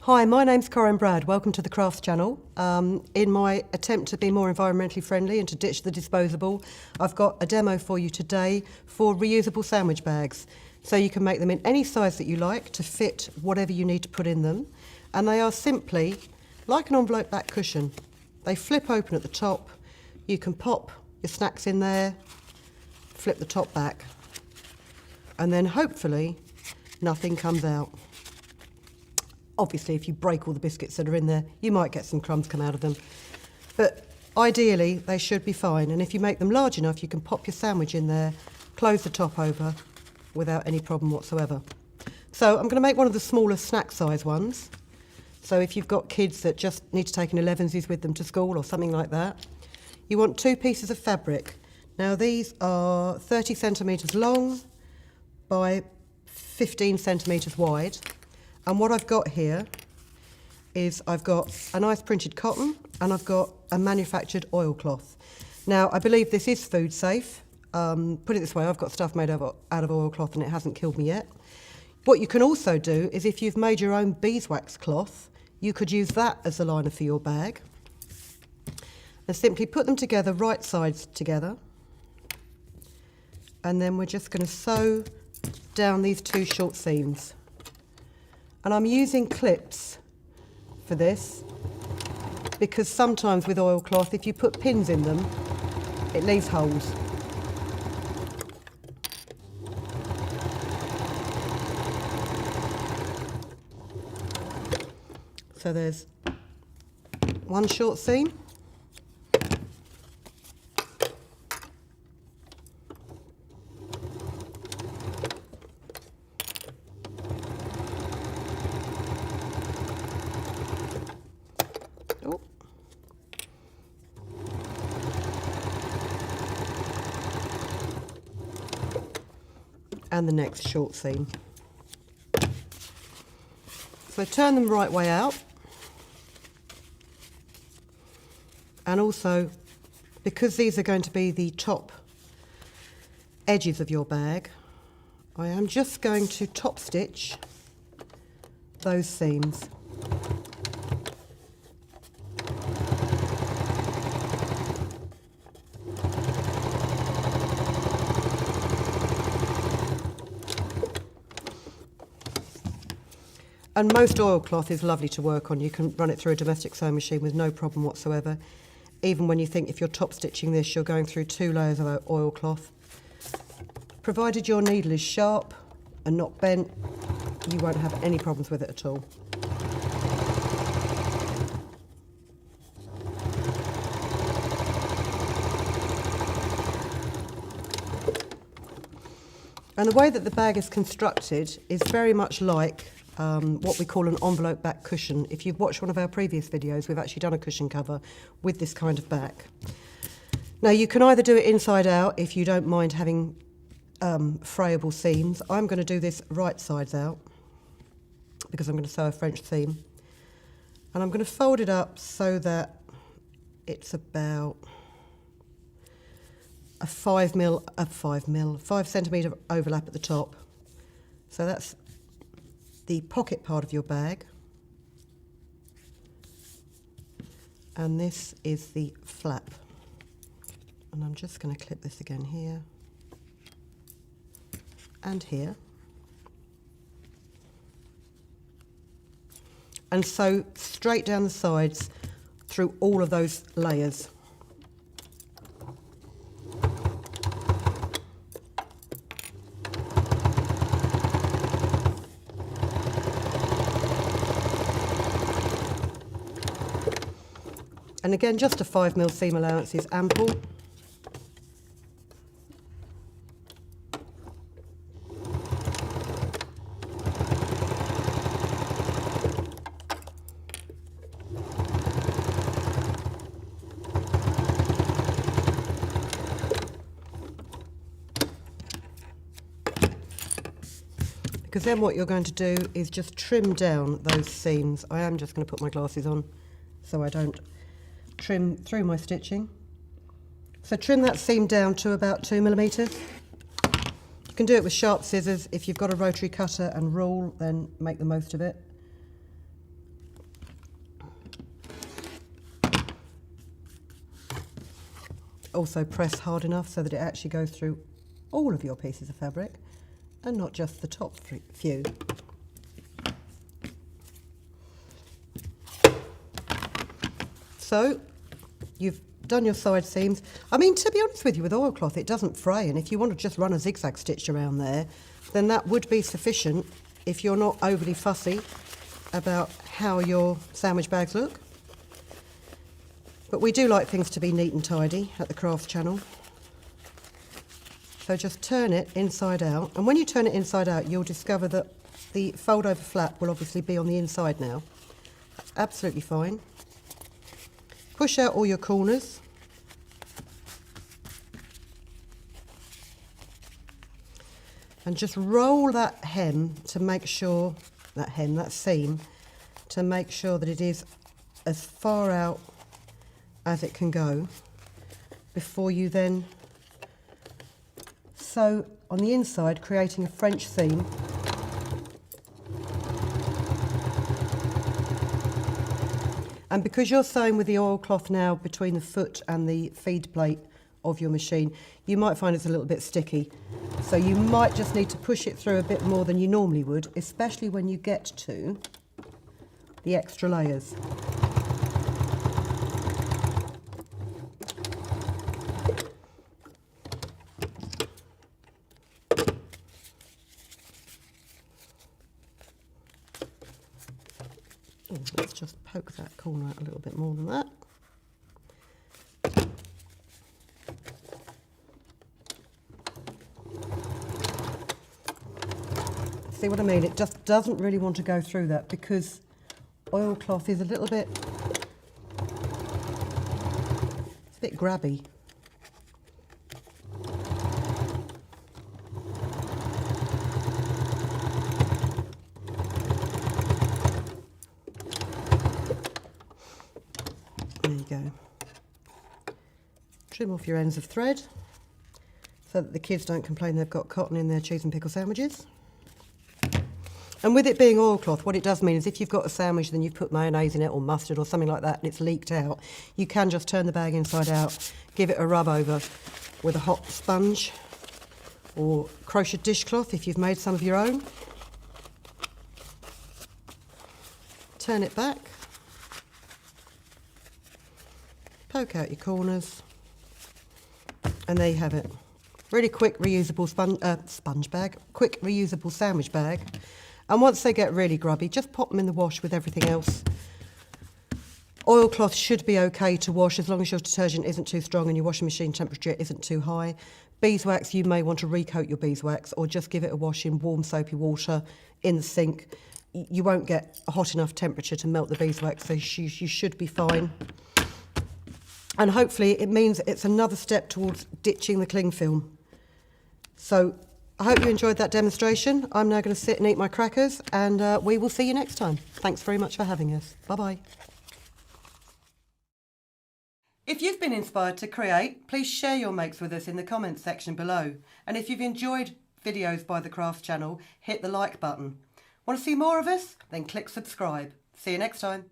Hi, my name's Corinne Brad. Welcome to the Crafts channel. In my attempt to be more environmentally friendly and to ditch the disposable, I've got a demo for you today for reusable sandwich bags. So you can make them in any size that you like to fit whatever you need to put in them. And they are simply like an envelope back cushion. They flip open at the top. You can pop your snacks in there, flip the top back, and then hopefully nothing comes out. Obviously, if you break all the biscuits that are in there, you might get some crumbs come out of them. But ideally, they should be fine. And if you make them large enough, you can pop your sandwich in there, close the top over without any problem whatsoever. So I'm going to make one of the smaller snack size ones. So if you've got kids that just need to take an 11s with them to school or something like that, you want 2 pieces of fabric. Now these are 30 centimetres long by 15 centimetres wide. And what I've got here is I've got a nice printed cotton and I've got a manufactured oilcloth. Now, I believe this is food safe. Put it this way, I've got stuff made out of oilcloth and it hasn't killed me yet. What you can also do is if you've made your own beeswax cloth, you could use that as a liner for your bag. And simply put them together, right sides together. And then we're just going to sew down these 2 short seams. And I'm using clips for this because sometimes with oilcloth, if you put pins in them, it leaves holes. So there's 1 short seam. And the next short seam. So turn them right way out. And also, because these are going to be the top edges of your bag, I am just going to top stitch those seams. And most oilcloth is lovely to work on. You can run it through a domestic sewing machine with no problem whatsoever. Even when you think if you're top stitching this, you're going through 2 layers of oilcloth. Provided your needle is sharp and not bent, you won't have any problems with it at all. And the way that the bag is constructed is very much like what we call an envelope back cushion. If you've watched one of our previous videos, we've actually done a cushion cover with this kind of back. Now you can either do it inside out if you don't mind having frayable seams. I'm going to do this right sides out because I'm going to sew a French seam. And I'm going to fold it up so that it's about a 5 centimetre overlap at the top. So that's the pocket part of your bag, and this is the flap. And I'm just going to clip this again here and here, and sew straight down the sides through all of those layers. And again, just a 5mm seam allowance is ample. Because then what you're going to do is just trim down those seams. I am just going to put my glasses on so I don't trim through my stitching. So trim that seam down to about 2mm. You can do it with sharp scissors. If you've got a rotary cutter and rule, then make the most of it. also press hard enough so that it actually goes through all of your pieces of fabric and not just the top few. So you've done your side seams. I mean, to be honest with you, with oilcloth it doesn't fray, and if you want to just run a zigzag stitch around there, then that would be sufficient if you're not overly fussy about how your sandwich bags look. But we do like things to be neat and tidy at the Crafts channel. So just turn it inside out, and when you turn it inside out you'll discover that the fold over flap will obviously be on the inside now. That's absolutely fine. Push out all your corners. And just roll that hem to make sure, that seam, to make sure that it is as far out as it can go before you then sew on the inside, creating a French seam. And because you're sewing with the oilcloth now between the foot and the feed plate of your machine, you might find it's a little bit sticky. So you might just need to push it through a bit more than you normally would, especially when you get to the extra layers. Let's just poke that corner out a little bit more than that. See what I mean? It just doesn't really want to go through that because oilcloth is a little bit, it's a bit grabby. There you go. Trim off your ends of thread so that the kids don't complain they've got cotton in their cheese and pickle sandwiches. And with it being oilcloth, what it does mean is if you've got a sandwich, then you've put mayonnaise in it or mustard or something like that and it's leaked out, you can just turn the bag inside out, give it a rub over with a hot sponge or crochet dishcloth if you've made some of your own. Turn it back, poke out your corners, and there you have it. Really quick reusable sponge bag, quick reusable sandwich bag. And once they get really grubby, just pop them in the wash with everything else. Oilcloth should be okay to wash as long as your detergent isn't too strong and your washing machine temperature isn't too high. Beeswax, you may want to recoat your beeswax or just give it a wash in warm soapy water in the sink. You won't get a hot enough temperature to melt the beeswax, so you should be fine. And hopefully it means it's another step towards ditching the cling film. So I hope you enjoyed that demonstration. I'm now going to sit and eat my crackers, and we will see you next time. Thanks very much for having us. Bye-bye. If you've been inspired to create, please share your makes with us in the comments section below. And if you've enjoyed videos by the Crafts channel, hit the like button. Want to see more of us? Then click subscribe. See you next time.